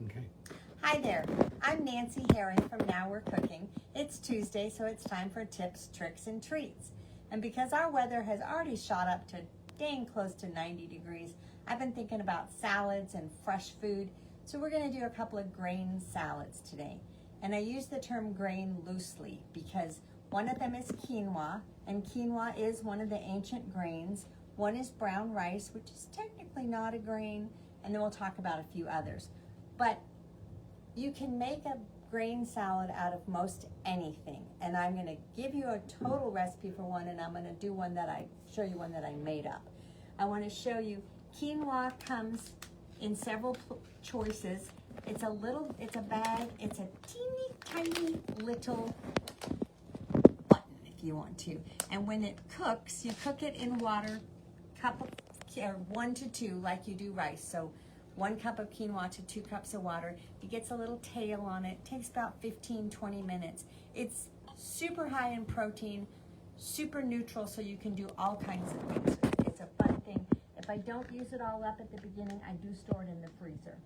Okay. Hi there, I'm Nancy Herring from Now We're Cooking. It's Tuesday, so it's time for tips, tricks, and treats. And because our weather has already shot up to dang close to 90 degrees, I've been thinking about salads and fresh food. So we're gonna do a couple of grain salads today. And I use the term grain loosely because one of them is quinoa, and quinoa is one of the ancient grains. One is brown rice, which is technically not a grain, and then we'll talk about a few others. But you can make a grain salad out of most anything, and I'm going to give you a total recipe for one, and I'm going to do one that show you one that I made up. I want to show you quinoa comes in several choices. It's a bag, it's a teeny tiny little button if you want to. And when it cooks, you cook it in water, or 1 to 2 like you do rice. So 1 cup of quinoa to 2 cups of water. It gets a little tail on it. It takes about 15-20 minutes. It's super high in protein, super neutral, so you can do all kinds of things. It's a fun thing. If I don't use it all up at the beginning, I do store it in the freezer.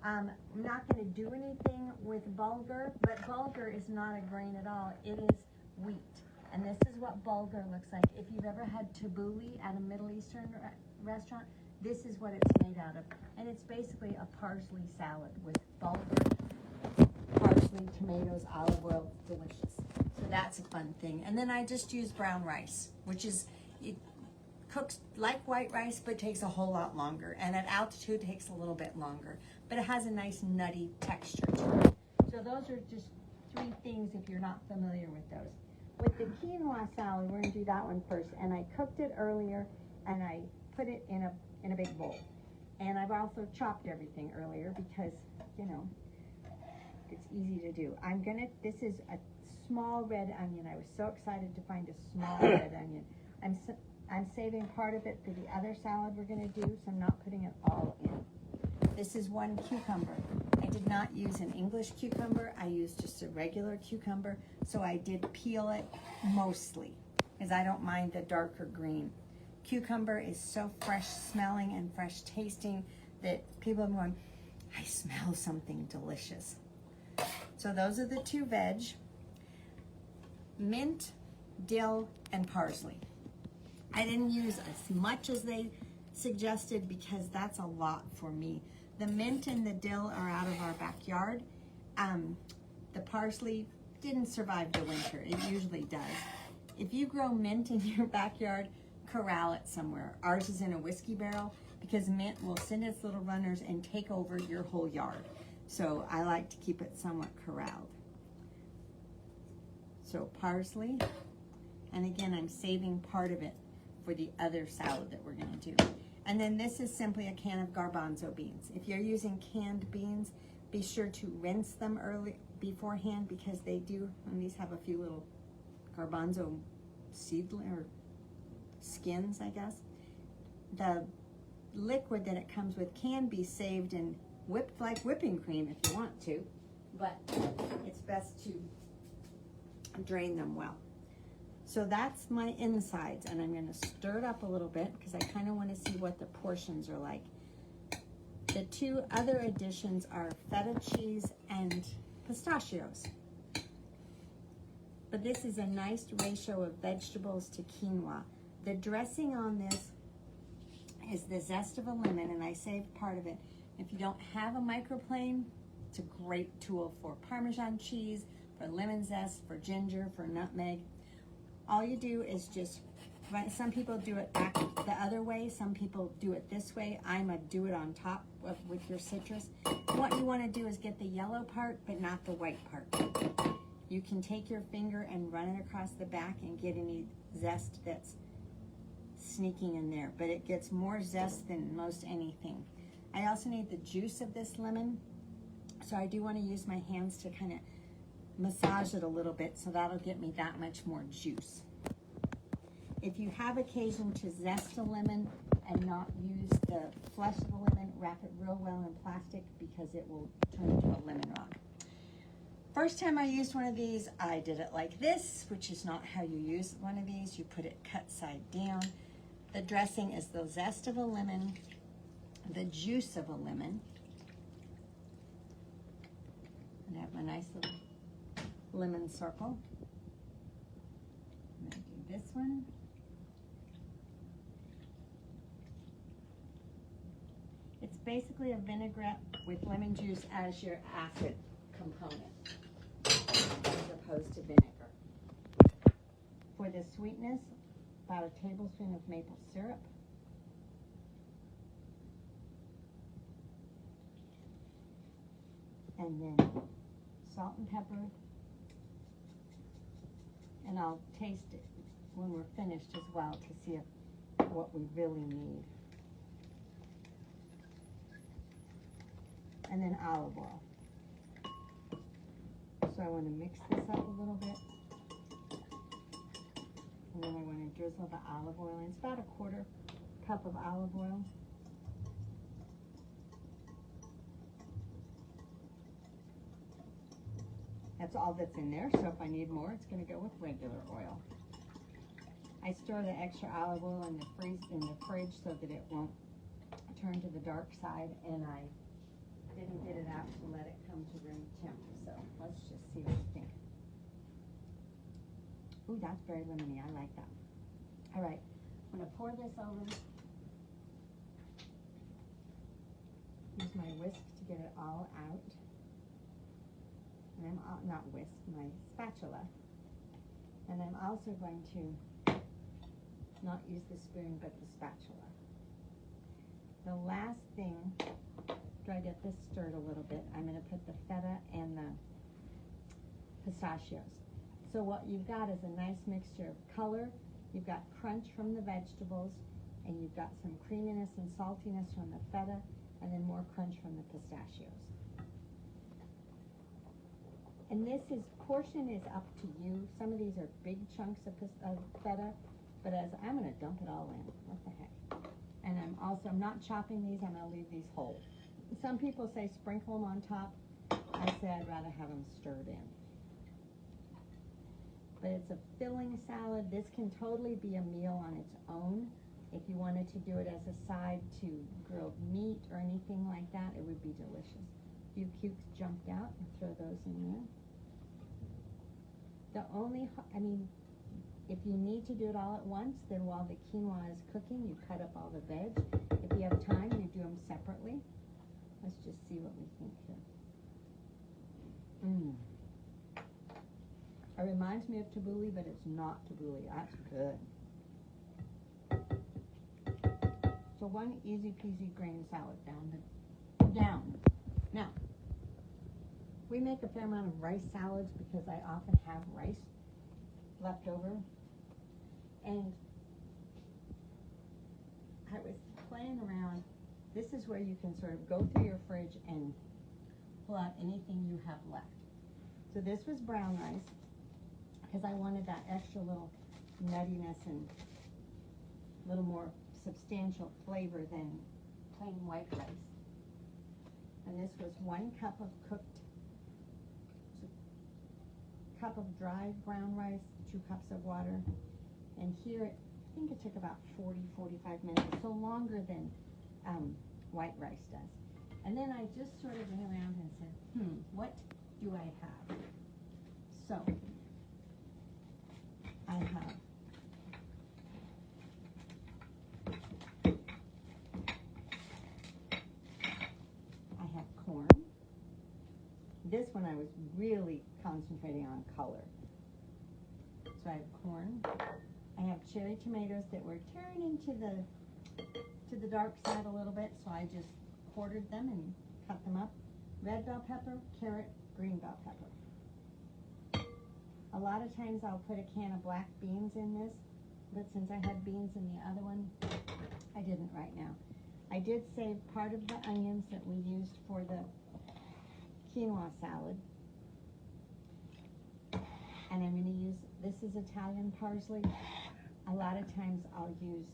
I'm not going to do anything with bulgur, but bulgur is not a grain at all. It is wheat. And this is what bulgur looks like. If you've ever had tabbouleh at a Middle Eastern restaurant, this is what it's made out of. And it's basically a parsley salad with bulgur, parsley, tomatoes, olive oil, delicious. So that's a fun thing. And then I just use brown rice, which is, it cooks like white rice, but takes a whole lot longer. And at altitude, takes a little bit longer. But it has a nice nutty texture to it. So those are just 3 things if you're not familiar with those. With the quinoa salad, we're gonna do that one first. And I cooked it earlier, and I put it in a big bowl. And I've also chopped everything earlier because, you know, it's easy to do. This is a small red onion. I was so excited to find a small red onion. I'm saving part of it for the other salad we're gonna do, so I'm not putting it all in. This is 1 cucumber. I did not use an English cucumber. I used just a regular cucumber, so I did peel it mostly, because I don't mind the darker green. Cucumber is so fresh smelling and fresh tasting that people are going, I smell something delicious. So those are the 2 veg. Mint, dill, and parsley. I didn't use as much as they suggested because that's a lot for me. The mint and the dill are out of our backyard. The parsley didn't survive the winter. It usually does. If you grow mint in your backyard, corral it somewhere. Ours is in a whiskey barrel because mint will send its little runners and take over your whole yard. So I like to keep it somewhat corralled. So parsley, and again, I'm saving part of it for the other salad that we're gonna do. And then this is simply a can of garbanzo beans. If you're using canned beans, be sure to rinse them beforehand because they do, and these have a few little garbanzo seedling or skins, I guess. The liquid that it comes with can be saved and whipped like whipping cream if you want to, but it's best to drain them well. So that's my insides, and I'm going to stir it up a little bit because I kind of want to see what the portions are like. The 2 other additions are feta cheese and pistachios. But this is a nice ratio of vegetables to quinoa. The dressing on this is the zest of a lemon, and I saved part of it. If you don't have a microplane, it's a great tool for Parmesan cheese, for lemon zest, for ginger, for nutmeg. All you do is just, some people do it back the other way, some people do it this way. I'm a do it on top with your citrus. What you want to do is get the yellow part, but not the white part. You can take your finger and run it across the back and get any zest that's sneaking in there, but it gets more zest than most anything. I also need the juice of this lemon, so I do want to use my hands to kind of massage it a little bit, so that'll get me that much more juice. If you have occasion to zest a lemon and not use the flesh of the lemon, wrap it real well in plastic because it will turn into a lemon rock. First time I used one of these, I did it like this, which is not how you use one of these. You put it cut side down. The dressing is the zest of a lemon, the juice of a lemon, have my nice little lemon circle. I'm going to do this one. It's basically a vinaigrette with lemon juice as your acid component, as opposed to vinegar. For the sweetness, about a tablespoon of maple syrup. And then salt and pepper. And I'll taste it when we're finished as well to see what we really need. And then olive oil. So I want to mix this up a little bit. And then I want to drizzle the olive oil in. It's about a 1/4 cup of olive oil. That's all that's in there, so if I need more, it's going to go with regular oil. I store the extra olive oil in the fridge so that it won't turn to the dark side, and I didn't get it out to let it come to room temp, so let's just see what we think. Ooh, that's very lemony. I like that. All right, I'm going to pour this over. Use my whisk to get it all out. And I'm not whisk, my spatula. And I'm also going to not use the spoon, but the spatula. The last thing, after I get this stirred a little bit, I'm going to put the feta and the pistachios. So what you've got is a nice mixture of color, you've got crunch from the vegetables, and you've got some creaminess and saltiness from the feta, and then more crunch from the pistachios. And this portion is up to you. Some of these are big chunks of feta, but I'm going to dump it all in. What the heck? And I'm not chopping these. I'm going to leave these whole. Some people say sprinkle them on top. I say I'd rather have them stirred in. But it's a filling salad. This can totally be a meal on its own. If you wanted to do it as a side to grilled meat or anything like that, it would be delicious. A few cubes jumped out, and throw those in there. If you need to do it all at once, then while the quinoa is cooking, you cut up all the veg. If you have time, you do them separately. Let's just see what we think here. It reminds me of tabbouleh, but it's not tabbouleh. That's good. So one easy peasy grain salad down. Now, we make a fair amount of rice salads because I often have rice left over. And I was playing around. This is where you can sort of go through your fridge and pull out anything you have left. So this was brown rice because I wanted that extra little nuttiness and a little more substantial flavor than plain white rice. And this was 1 cup of cup of dry brown rice, 2 cups of water. And here, I think it took about 40-45 minutes, so longer than white rice does. And then I just sort of went around and said, what do I have? So, I have corn. This one I was really concentrating on color. So I have corn. I have cherry tomatoes that were turning to the dark side a little bit, so I just quartered them and cut them up. Red bell pepper, carrot, green bell pepper. A lot of times I'll put a can of black beans in this, but since I had beans in the other one, I didn't right now. I did save part of the onions that we used for the quinoa salad. And I'm going to use, this is Italian parsley. A lot of times I'll use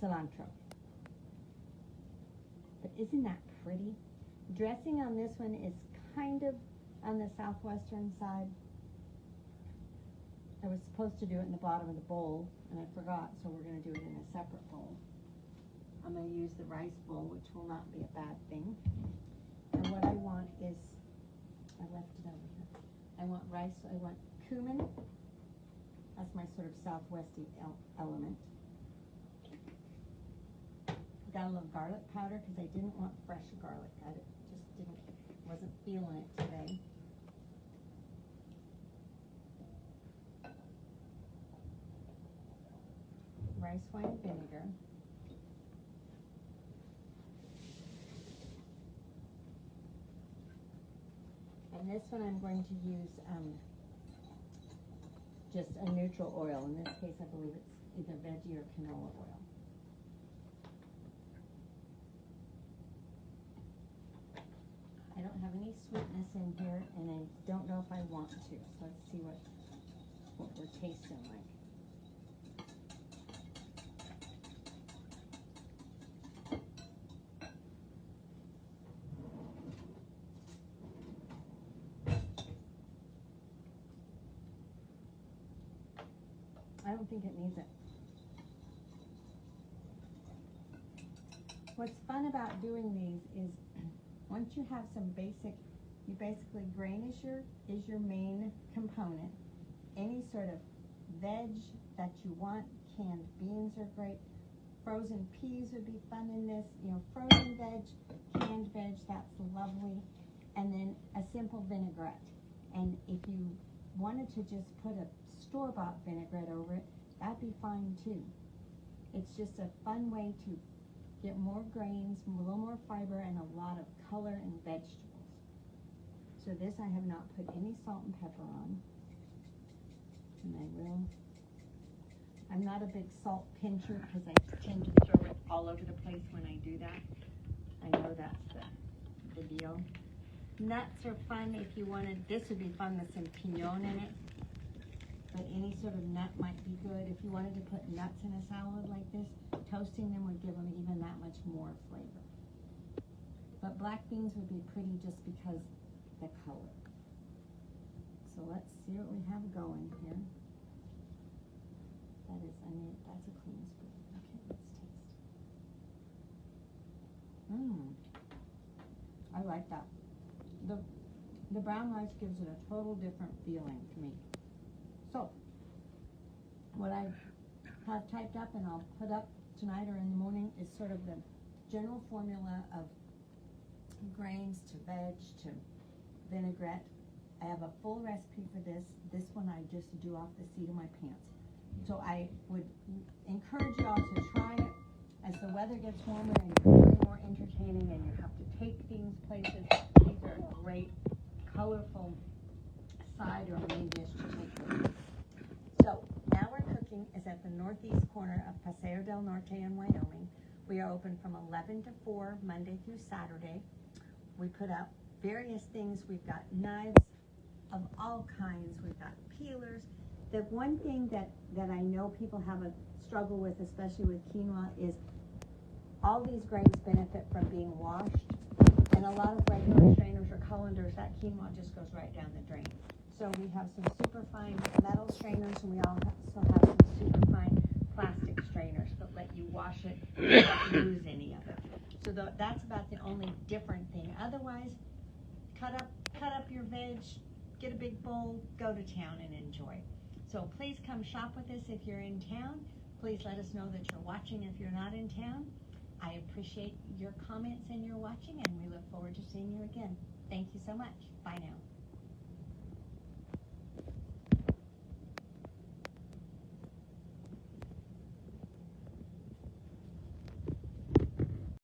cilantro. But isn't that pretty? Dressing on this one is kind of on the southwestern side. I was supposed to do it in the bottom of the bowl, and I forgot, so we're going to do it in a separate bowl. I'm going to use the rice bowl, which will not be a bad thing. And what I want is spice, I want cumin. That's my sort of southwesty element. Got a little garlic powder because I didn't want fresh garlic. I just wasn't feeling it today. Rice wine vinegar. And this one I'm going to use just a neutral oil. In this case, I believe it's either veggie or canola oil. I don't have any sweetness in here, and I don't know if I want to. So let's see what we're tasting like. I don't think it needs it. What's fun about doing these is once you have some basically grain is your main component. Any sort of veg that you want, canned beans are great. Frozen peas would be fun in this. You know, frozen veg, canned veg, that's lovely. And then a simple vinaigrette. And if you wanted to just put a store-bought vinaigrette over it, that'd be fine too. It's just a fun way to get more grains, a little more fiber, and a lot of color and vegetables. So this I have not put any salt and pepper on. And I'm not a big salt pincher because I tend to throw it all over the place when I do that. I know that's the deal. Nuts are fun if you wanted. This would be fun with some pinon in it. But any sort of nut might be good. If you wanted to put nuts in a salad like this, toasting them would give them even that much more flavor. But black beans would be pretty just because the color. So let's see what we have going here. That's a clean spoon. Okay, let's taste. I like that. The brown rice gives it a total different feeling to me. So, what I have typed up and I'll put up tonight or in the morning is sort of the general formula of grains to veg to vinaigrette. I have a full recipe for this. This one I just do off the seat of my pants. So I would encourage y'all to try it as the weather gets warmer and you're doing more entertaining and you have to take things places. These are a great, colorful side or main dish to take with you. So Now We're Cooking is at the northeast corner of Paseo del Norte in Wyoming. We are open from 11 to 4, Monday through Saturday. We put out various things. We've got knives of all kinds. We've got peelers. The one thing that I know people have a struggle with, especially with quinoa, is all these grains benefit from being washed. And a lot of regular strainers or colanders, that quinoa just goes right down the drain. So we have some super fine metal strainers, and we also have some super fine plastic strainers that let you wash it and not lose any of it. So that's about the only different thing. Otherwise, cut up your veg, get a big bowl, go to town and enjoy. So please come shop with us if you're in town. Please let us know that you're watching if you're not in town. I appreciate your comments and your watching, and we look forward to seeing you again. Thank you so much. Bye now.